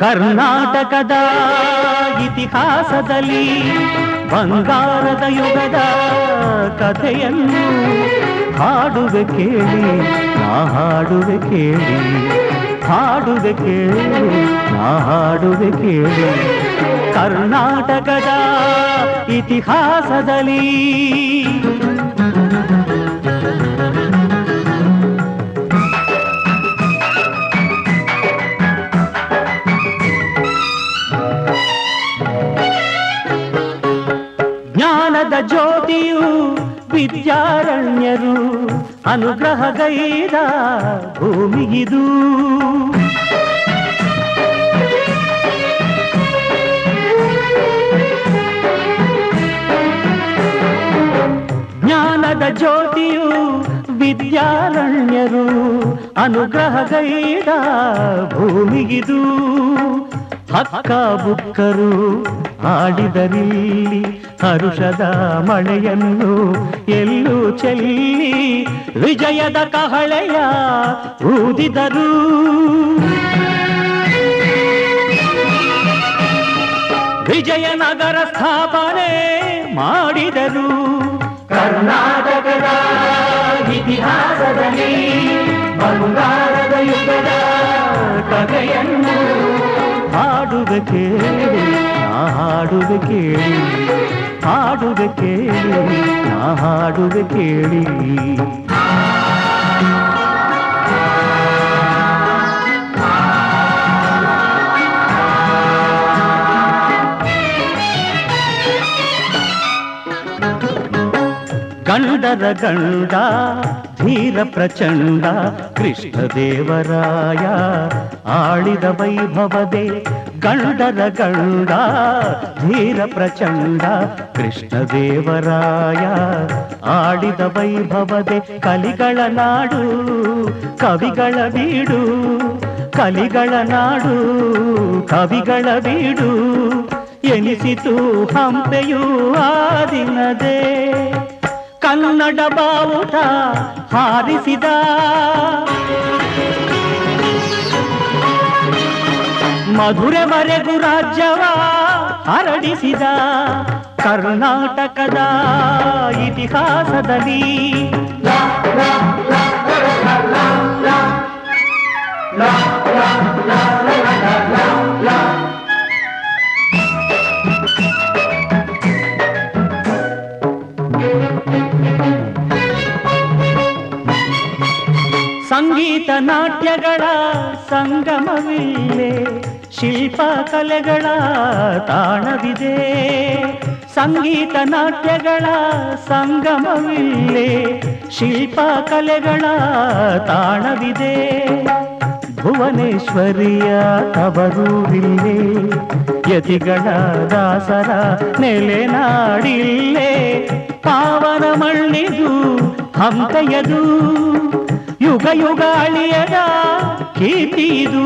ಕರ್ನಾಟಕದ ಇತಿಹಾಸದಲ್ಲಿ ಬಂಗಾರದ ಯುಗದ ಕಥೆಯನ್ನು ಹಾಡುವೆ ಕೇಳಿ, ನಾ ಹಾಡುವೆ ಕೇಳಿ, ಹಾಡುವೆ ಕೇಳಿ, ನಾ ಹಾಡುವೆ ಕೇಳಿ. ಕರ್ನಾಟಕದ ಇತಿಹಾಸದಲ್ಲಿ ಜ್ಞಾನದ ಜ್ಯೋತಿಯು ವಿದ್ಯಾರಣ್ಯರು ಅನುಗ್ರಹಗೈದ ಭೂಮಿಗಿದು. ಜ್ಞಾನದ ಜ್ಯೋತಿಯು ವಿದ್ಯಾರಣ್ಯರು ಅನುಗ್ರಹಗೈದ ಭೂಮಿಗಿದು. ಹಕ್ಕ ಬುಕ್ಕರು ಆಡಿದರಿಲ್ಲಿ ಹರುಷದ ಮಳೆಯನ್ನು ಎಲ್ಲೂ ಚೆಲ್ಲಿ ವಿಜಯದ ಕಹಳೆಯ ಊದಿದರು. ವಿಜಯನಗರ ಸ್ಥಾಪನೆ ಮಾಡಿದರು. ಕರ್ನಾಟಕದ ಇತಿಹಾಸದಲ್ಲಿ ಬಂಗಾರದ ಯುಗದ ಕಥೆಯನ್ನು ಹಾಡುವೆ ಕೇಳಿ, ನಾ ಹಾಡುವೆ ಕೇಳಿ, ಹಾಡುವೆ ಕೇಳಿ, ನಾ ಹಾಡುವೆ ಕೇಳಿ. ಗಂಡರ ಗಂಡ ಧೀರ ಪ್ರಚಂಡ ಕೃಷ್ಣದೇವರಾಯ ಆಳಿದ ವೈಭವದೆ. ಗಂಡರ ಗಂಡ ಧೀರ ಪ್ರಚಂಡ ಕೃಷ್ಣದೇವರಾಯ ಆಡಿದ ವೈಭವದೆ. ಕಲಿಗಳ ನಾಡು ಕವಿಗಳ ಬೀಡು, ಕಲಿಗಳ ನಾಡು ಕವಿಗಳ ಬೀಡು ಎನಿಸಿತು ಹಂಪೆಯೂ ಆ ದಿನದೇ. ಕನ್ನಡ ಬಾವುಟ ಹಾರಿಸಿದ ಮಧುರೆವರೆಗೂ ರಾಜ್ಯವ ಹರಡಿಸಿದ. ಕರ್ನಾಟಕದ ಇತಿಹಾಸದಲ್ಲಿ ಸಂಗೀತ ನಾಟ್ಯಗಳ ಸಂಗಮವಿಲ್ಲೇ, ಶಿಲ್ಪ ಕಲೆಗಳ ತಾಣವಿದೆ. ಸಂಗೀತ ನಾಟ್ಯಗಳ ಸಂಗಮವಿಲ್ಲೇ, ಶಿಲ್ಪ ಕಲೆಗಳ ತಾಣವಿದೆ. ಭುವನೇಶ್ವರಿಯ ತವರೂರಿಲ್ಲೇ, ಯತಿಗಳ ದಾಸರ ನೆಲೆನಾಡಿಲ್ಲೇ. ಪಾವನ ಮಣ್ಣಿದು ಹಂಪೆಯದು, ಯುಗ ಯುಗ ಅಳಿಯದ ಕೀರ್ತಿದು.